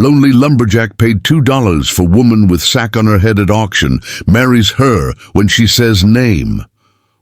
Lonely Lumberjack paid $2 for woman with sack on her head at auction, marries her when she says name.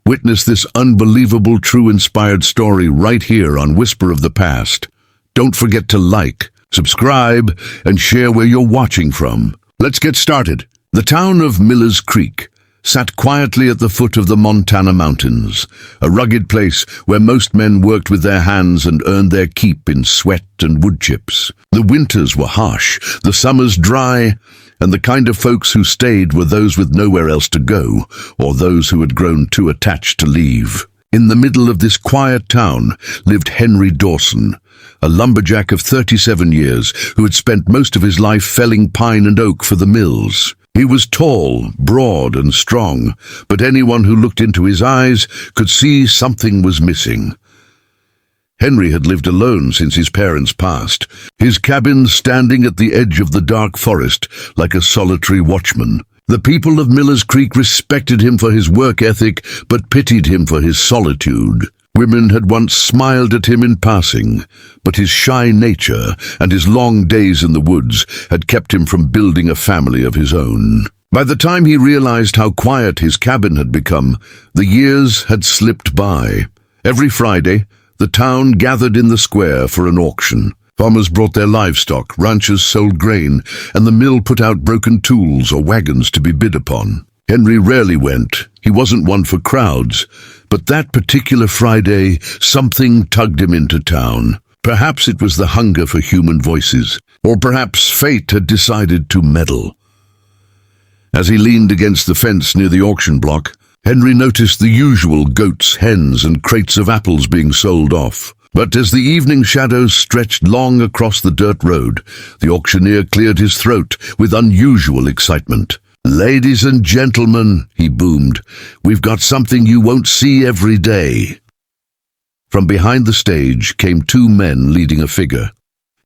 Witness this unbelievable true inspired story right here on Whisper of the Past. Don't forget to like, subscribe, and share where you're watching from. Let's get started. The town of Miller's Creek sat quietly at the foot of the Montana mountains, a rugged place where most men worked with their hands and earned their keep in sweat and wood chips. The winters were harsh, the summers dry, and the kind of folks who stayed were those with nowhere else to go, or those who had grown too attached to leave. In the middle of this quiet town lived Henry Dawson, a lumberjack of 37 years who had spent most of his life felling pine and oak for the mills. He was tall, broad, and strong, but anyone who looked into his eyes could see something was missing. Henry had lived alone since his parents passed, his cabin standing at the edge of the dark forest like a solitary watchman. The people of Miller's Creek respected him for his work ethic, but pitied him for his solitude. Women had once smiled at him in passing, but his shy nature and his long days in the woods had kept him from building a family of his own. By the time he realized how quiet his cabin had become, the years had slipped by. Every Friday, the town gathered in the square for an auction. Farmers brought their livestock, ranchers sold grain, and the mill put out broken tools or wagons to be bid upon. Henry rarely went. He wasn't one for crowds, but that particular Friday, something tugged him into town. Perhaps it was the hunger for human voices, or perhaps fate had decided to meddle. As he leaned against the fence near the auction block, Henry noticed the usual goats, hens, and crates of apples being sold off. But as the evening shadows stretched long across the dirt road, the auctioneer cleared his throat with unusual excitement. "Ladies and gentlemen," he boomed, "we've got something you won't see every day." From behind the stage came two men leading a figure.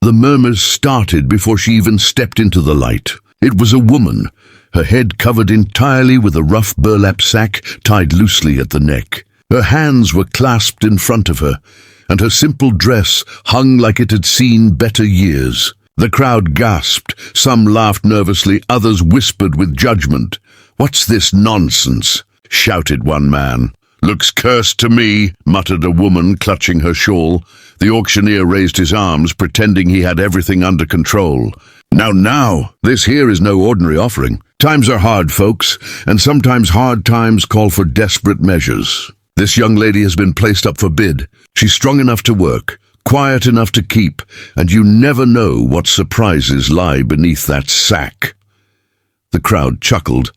The murmurs started before she even stepped into the light. It was a woman, her head covered entirely with a rough burlap sack tied loosely at the neck. Her hands were clasped in front of her, and her simple dress hung like it had seen better years. The crowd gasped, some laughed nervously, others whispered with judgment. "What's this nonsense?" shouted one man. "Looks cursed to me," muttered a woman, clutching her shawl. The auctioneer raised his arms, pretending he had everything under control. Now, this here is no ordinary offering. Times are hard, folks, and sometimes hard times call for desperate measures. This young lady has been placed up for bid. She's strong enough to work, quiet enough to keep, and you never know what surprises lie beneath that sack." The crowd chuckled,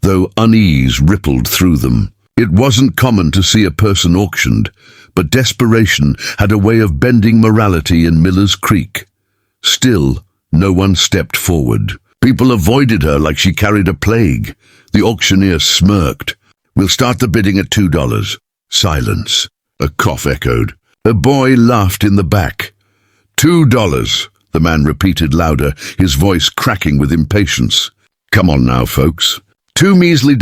though unease rippled through them. It wasn't common to see a person auctioned, but desperation had a way of bending morality in Miller's Creek. Still, no one stepped forward. People avoided her like she carried a plague. The auctioneer smirked. "We'll start the bidding at $2. Silence. A cough echoed. A boy laughed in the back. $2, the man repeated louder, his voice cracking with impatience. "Come on now, folks. $2 measly.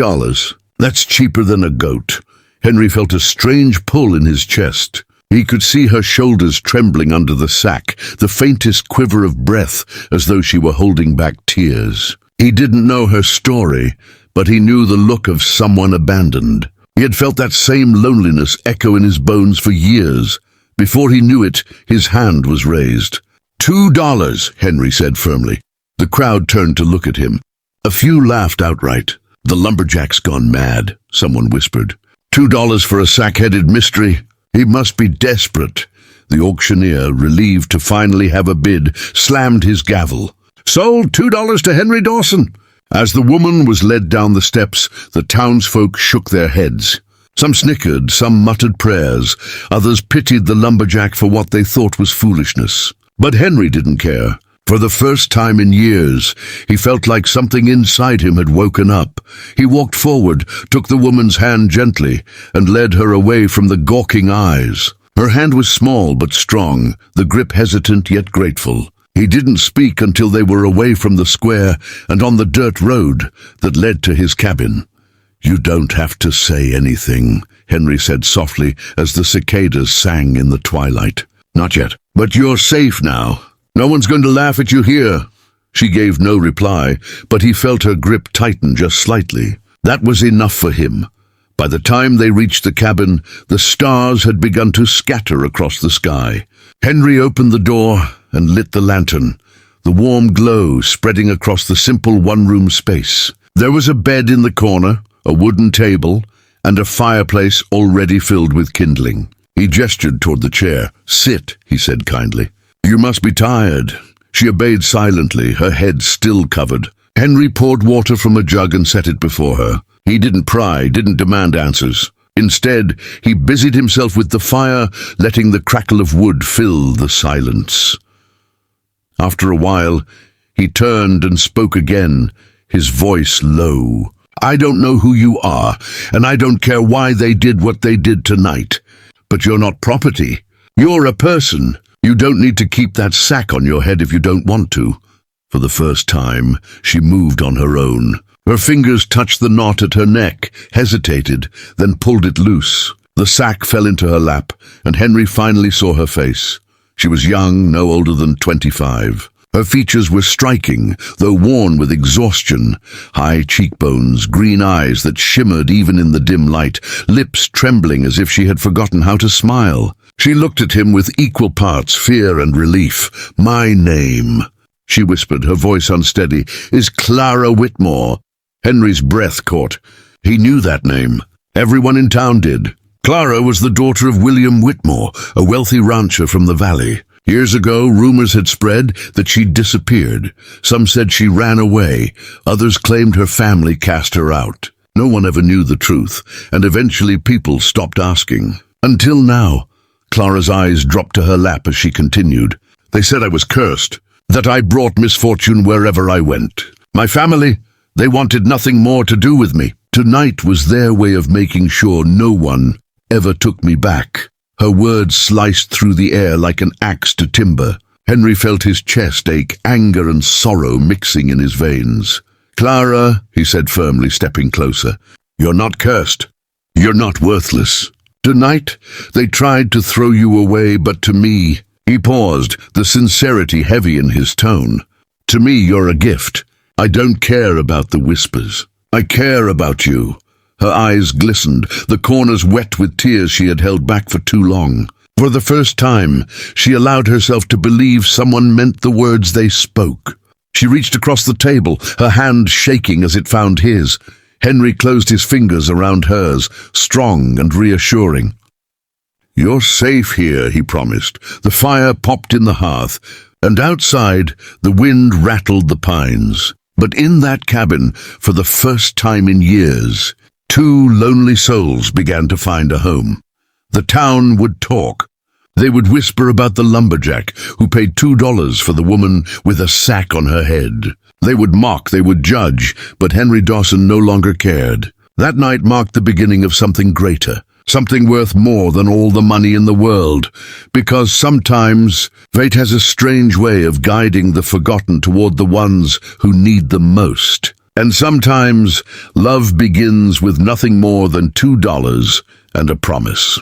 That's cheaper than a goat." Henry felt a strange pull in his chest. He could see her shoulders trembling under the sack, the faintest quiver of breath as though she were holding back tears. He didn't know her story, but he knew the look of someone abandoned. He had felt that same loneliness echo in his bones for years. Before he knew it, his hand was raised. $2, Henry said firmly. The crowd turned to look at him. A few laughed outright. "The lumberjack's gone mad," someone whispered. $2 for a sack-headed mystery? He must be desperate." The auctioneer, relieved to finally have a bid, slammed his gavel. "Sold $2 to Henry Dawson." As the woman was led down the steps, the townsfolk shook their heads. Some snickered, some muttered prayers, others pitied the lumberjack for what they thought was foolishness. But Henry didn't care. For the first time in years, he felt like something inside him had woken up. He walked forward, took the woman's hand gently, and led her away from the gawking eyes. Her hand was small but strong, the grip hesitant yet grateful. He didn't speak until they were away from the square and on the dirt road that led to his cabin. "You don't have to say anything," Henry said softly as the cicadas sang in the twilight. "Not yet. But you're safe now. No one's going to laugh at you here." She gave no reply, but he felt her grip tighten just slightly. That was enough for him. By the time they reached the cabin, the stars had begun to scatter across the sky. Henry opened the door and lit the lantern, the warm glow spreading across the simple one-room space. There was a bed in the corner, a wooden table, and a fireplace already filled with kindling. He gestured toward the chair. "Sit," he said kindly. "You must be tired." She obeyed silently, her head still covered. Henry poured water from a jug and set it before her. He didn't pry, didn't demand answers. Instead, he busied himself with the fire, letting the crackle of wood fill the silence. After a while, he turned and spoke again, his voice low. "I don't know who you are, and I don't care why they did what they did tonight. But you're not property. You're a person. You don't need to keep that sack on your head if you don't want to." For the first time, she moved on her own. Her fingers touched the knot at her neck, hesitated, then pulled it loose. The sack fell into her lap, and Henry finally saw her face. She was young, no older than 25. Her features were striking, though worn with exhaustion. High cheekbones, green eyes that shimmered even in the dim light, lips trembling as if she had forgotten how to smile. She looked at him with equal parts fear and relief. "My name," she whispered, her voice unsteady, "is Clara Whitmore." Henry's breath caught. He knew that name. Everyone in town did. Clara was the daughter of William Whitmore, a wealthy rancher from the valley. Years ago, rumors had spread that she'd disappeared. Some said she ran away. Others claimed her family cast her out. No one ever knew the truth, and eventually people stopped asking. Until now. Clara's eyes dropped to her lap as she continued. "They said I was cursed, that I brought misfortune wherever I went. My family, they wanted nothing more to do with me. Tonight was their way of making sure no one ever took me back." Her words sliced through the air like an axe to timber. Henry felt his chest ache, anger and sorrow mixing in his veins. "Clara," he said firmly, stepping closer, "you're not cursed. You're not worthless. Tonight, they tried to throw you away, but to me—" He paused, the sincerity heavy in his tone. "To me, you're a gift. I don't care about the whispers. I care about you." Her eyes glistened, the corners wet with tears she had held back for too long. For the first time, she allowed herself to believe someone meant the words they spoke. She reached across the table, her hand shaking as it found his. Henry closed his fingers around hers, strong and reassuring. "You're safe here," he promised. The fire popped in the hearth, and outside, the wind rattled the pines. But in that cabin, for the first time in years, two lonely souls began to find a home. The town would talk. They would whisper about the lumberjack who paid $2 for the woman with a sack on her head. They would mock, they would judge, but Henry Dawson no longer cared. That night marked the beginning of something greater, something worth more than all the money in the world, because sometimes fate has a strange way of guiding the forgotten toward the ones who need them most. And sometimes love begins with nothing more than $2 and a promise.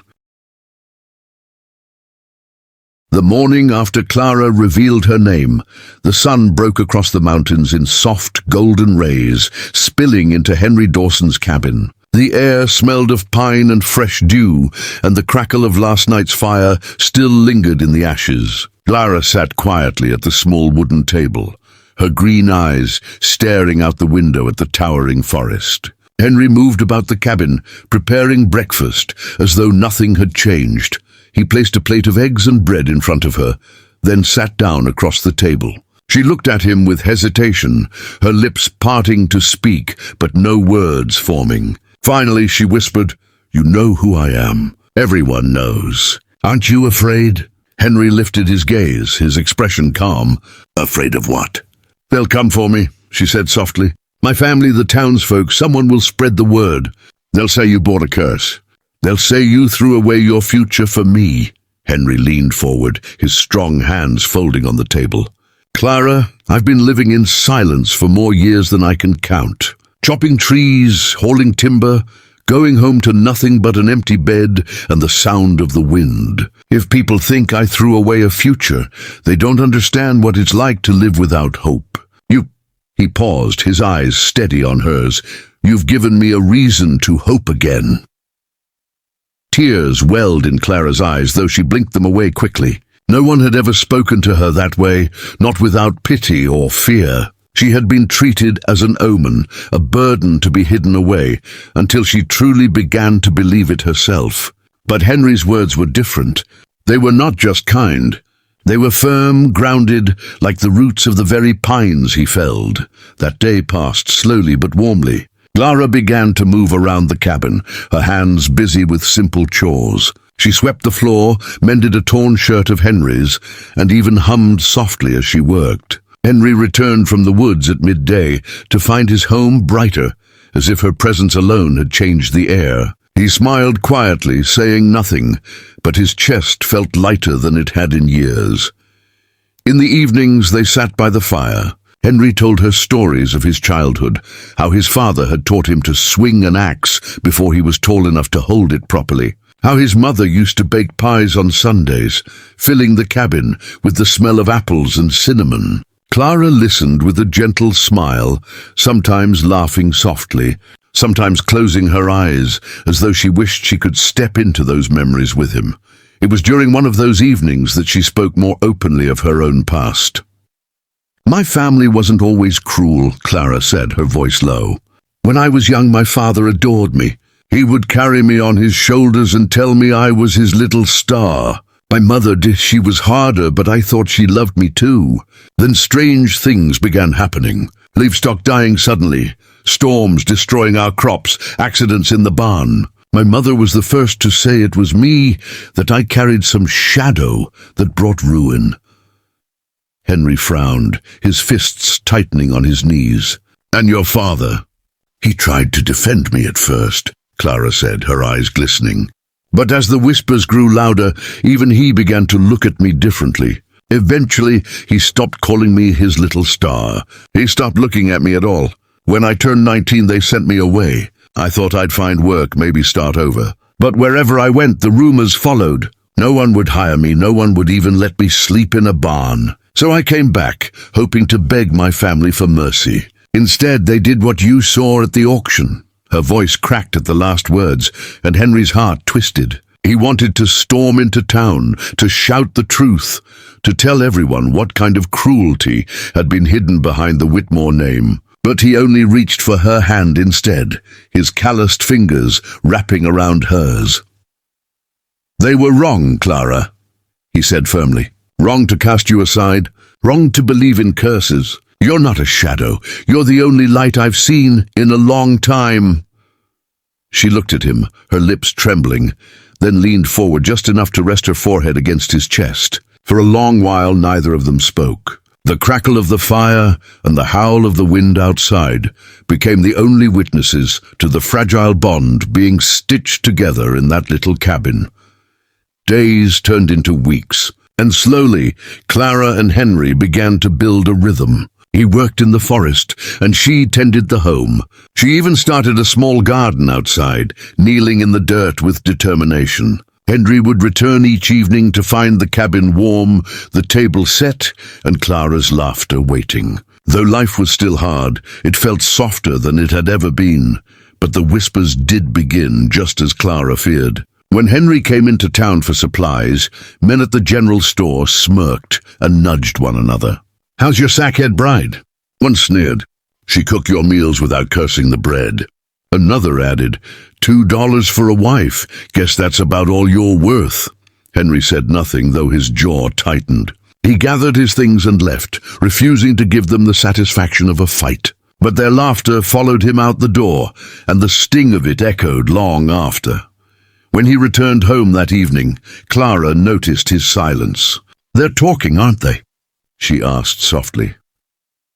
The morning after Clara revealed her name, the sun broke across the mountains in soft golden rays, spilling into Henry Dawson's cabin. The air smelled of pine and fresh dew, and the crackle of last night's fire still lingered in the ashes. Clara sat quietly at the small wooden table, her green eyes staring out the window at the towering forest. Henry moved about the cabin, preparing breakfast, as though nothing had changed. He placed a plate of eggs and bread in front of her, then sat down across the table. She looked at him with hesitation, her lips parting to speak, but no words forming. Finally, she whispered, "You know who I am. Everyone knows. Aren't you afraid?" Henry lifted his gaze, his expression calm. "Afraid of what?" "They'll come for me," she said softly. "My family, the townsfolk, someone will spread the word. They'll say you brought a curse. They'll say you threw away your future for me." Henry leaned forward, his strong hands folding on the table. "Clara, I've been living in silence for more years than I can count. Chopping trees, hauling timber, going home to nothing but an empty bed and the sound of the wind. If people think I threw away a future, they don't understand what it's like to live without hope. He paused, his eyes steady on hers. "You've given me a reason to hope again." Tears welled in Clara's eyes, though she blinked them away quickly. No one had ever spoken to her that way, not without pity or fear. She had been treated as an omen, a burden to be hidden away, until she truly began to believe it herself. But Henry's words were different. They were not just kind. They were firm, grounded, like the roots of the very pines he felled. That day passed slowly but warmly. Clara began to move around the cabin, her hands busy with simple chores. She swept the floor, mended a torn shirt of Henry's, and even hummed softly as she worked. Henry returned from the woods at midday to find his home brighter, as if her presence alone had changed the air. He smiled quietly, saying nothing, but his chest felt lighter than it had in years. In the evenings they sat by the fire. Henry told her stories of his childhood, how his father had taught him to swing an axe before he was tall enough to hold it properly, how his mother used to bake pies on Sundays, filling the cabin with the smell of apples and cinnamon. Clara listened with a gentle smile, sometimes laughing softly, sometimes closing her eyes as though she wished she could step into those memories with him. It was during one of those evenings that she spoke more openly of her own past. "My family wasn't always cruel," Clara said, her voice low. "When I was young, my father adored me. He would carry me on his shoulders and tell me I was his little star. My mother, she was harder, but I thought she loved me too. Then strange things began happening. Livestock dying suddenly, storms destroying our crops, accidents in the barn. My mother was the first to say it was me, that I carried some shadow that brought ruin." Henry frowned, his fists tightening on his knees. "And your father?" "He tried to defend me at first," Clara said, her eyes glistening. "But as the whispers grew louder, even he began to look at me differently. Eventually, he stopped calling me his little star. He stopped looking at me at all. When I turned 19, they sent me away. I thought I'd find work, maybe start over. But wherever I went, the rumors followed. No one would hire me, no one would even let me sleep in a barn. So I came back, hoping to beg my family for mercy. Instead, they did what you saw at the auction." Her voice cracked at the last words, and Henry's heart twisted. He wanted to storm into town, to shout the truth, to tell everyone what kind of cruelty had been hidden behind the Whitmore name. But he only reached for her hand instead, his calloused fingers wrapping around hers. "They were wrong, Clara," he said firmly. "Wrong to cast you aside, wrong to believe in curses. You're not a shadow. You're the only light I've seen in a long time." She looked at him, her lips trembling, then leaned forward just enough to rest her forehead against his chest. For a long while, neither of them spoke. The crackle of the fire and the howl of the wind outside became the only witnesses to the fragile bond being stitched together in that little cabin. Days turned into weeks, and slowly, Clara and Henry began to build a rhythm. He worked in the forest, and she tended the home. She even started a small garden outside, kneeling in the dirt with determination. Henry would return each evening to find the cabin warm, the table set, and Clara's laughter waiting. Though life was still hard, it felt softer than it had ever been. But the whispers did begin, just as Clara feared. When Henry came into town for supplies, men at the general store smirked and nudged one another. "How's your sackhead bride?" One sneered. "She cook your meals without cursing the bread." Another added, $2 for a wife. Guess that's about all you're worth." Henry said nothing, though his jaw tightened. He gathered his things and left, refusing to give them the satisfaction of a fight. But their laughter followed him out the door, and the sting of it echoed long after. When he returned home that evening, Clara noticed his silence. "They're talking, aren't they?" she asked softly.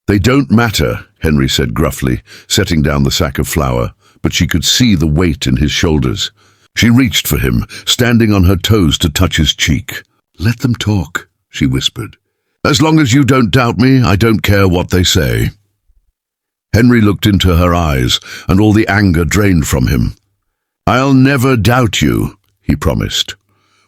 "They don't matter," Henry said gruffly, setting down the sack of flour, but she could see the weight in his shoulders. She reached for him, standing on her toes to touch his cheek. "Let them talk," she whispered. "As long as you don't doubt me, I don't care what they say." Henry looked into her eyes, and all the anger drained from him. "I'll never doubt you," he promised.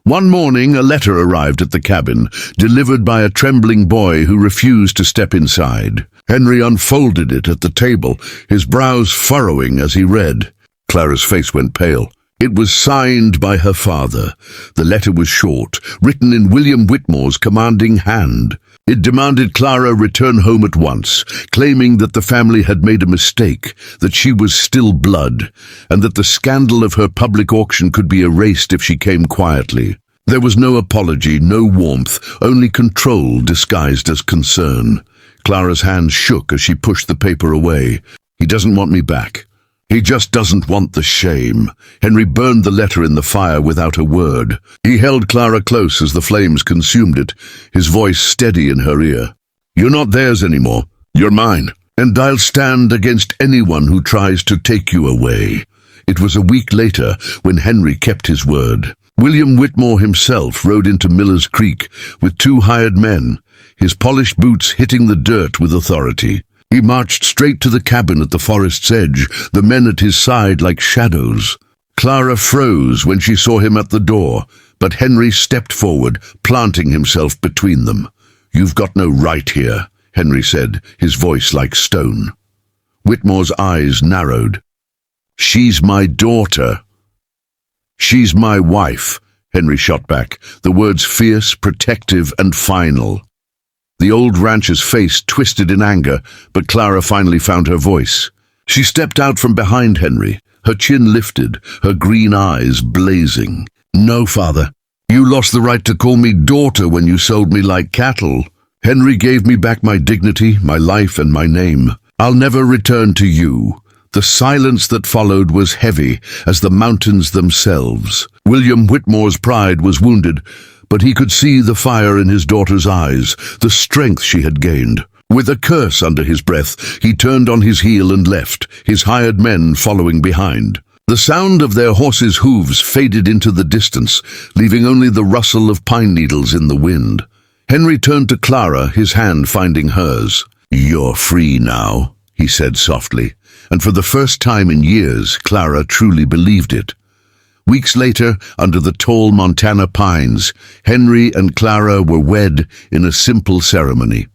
One morning, a letter arrived at the cabin, delivered by a trembling boy who refused to step inside. Henry unfolded it at the table, his brows furrowing as he read. Clara's face went pale. It was signed by her father. The letter was short, written in William Whitmore's commanding hand. It demanded Clara return home at once, claiming that the family had made a mistake, that she was still blood, and that the scandal of her public auction could be erased if she came quietly. There was no apology, no warmth, only control disguised as concern. Clara's hands shook as she pushed the paper away. He doesn't want me back. He just doesn't want the shame. Henry burned the letter in the fire without a word. He held Clara close as the flames consumed it, his voice steady in her ear. You're not theirs anymore. You're mine, and I'll stand against anyone who tries to take you away. It was a week later when Henry kept his word. William Whitmore himself rode into Miller's Creek with 2 hired men, his polished boots hitting the dirt with authority. He marched straight to the cabin at the forest's edge, the men at his side like shadows. Clara froze when she saw him at the door, but Henry stepped forward, planting himself between them. You've got no right here, Henry said, his voice like stone. Whitmore's eyes narrowed. She's my daughter. She's my wife, Henry shot back, the words fierce, protective, and final. The old rancher's face twisted in anger, but Clara finally found her voice. She stepped out from behind Henry, her chin lifted, her green eyes blazing. No, father. You lost the right to call me daughter when you sold me like cattle. Henry gave me back my dignity, my life, and my name. I'll never return to you. The silence that followed was heavy as the mountains themselves. William Whitmore's pride was wounded, but he could see the fire in his daughter's eyes, the strength she had gained. With a curse under his breath, he turned on his heel and left, his hired men following behind. The sound of their horses' hooves faded into the distance, leaving only the rustle of pine needles in the wind. Henry turned to Clara, his hand finding hers. You're free now, he said softly, and for the first time in years, Clara truly believed it. Weeks later, under the tall Montana pines, Henry and Clara were wed in a simple ceremony.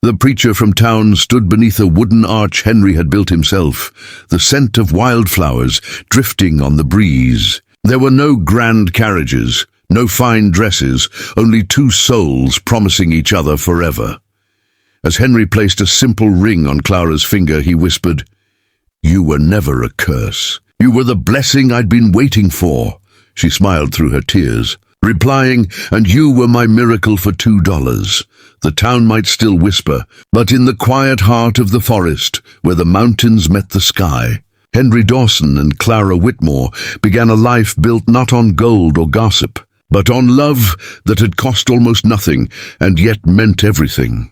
The preacher from town stood beneath a wooden arch Henry had built himself, the scent of wildflowers drifting on the breeze. There were no grand carriages, no fine dresses, only 2 souls promising each other forever. As Henry placed a simple ring on Clara's finger, he whispered, You were never a curse. You were the blessing I'd been waiting for. She smiled through her tears, replying, And you were my miracle for $2. The town might still whisper, but in the quiet heart of the forest, where the mountains met the sky, Henry Dawson and Clara Whitmore began a life built not on gold or gossip, but on love that had cost almost nothing and yet meant everything.